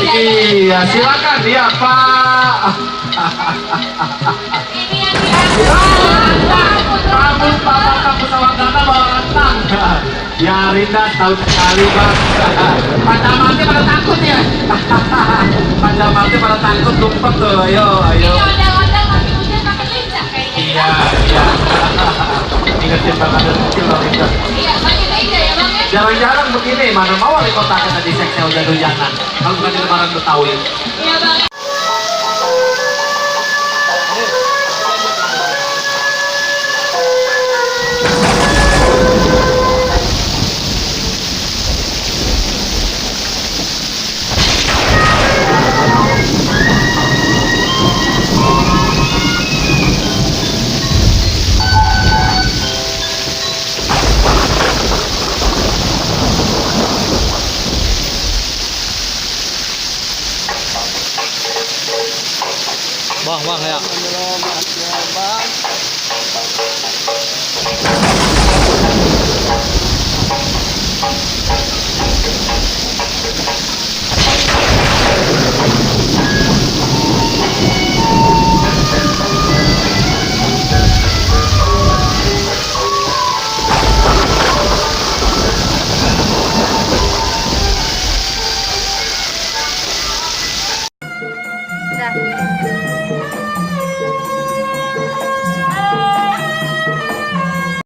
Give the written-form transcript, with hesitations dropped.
Iya, silakan dia Pak. Ini yang kita Kamu Pak pesawat dana bawa rantang. Ya Rinda tahun sekali Bang. Pak Jamalnya pada takut ya. Pak Jamalnya pada takut tumpet tuh. Ayo. ini ondel-ondel masih hujan pakai lincah kayaknya. Iya. Ingetin Bang ada kecil Bang Rinda. Iya, pakai meja ya Bang ya. Jarang-jarang begini, mana mau wali kota kita di seksnya hujan-hujanan. Kalau bukan di lebaran Betawi. Iya Bang. Bang ya.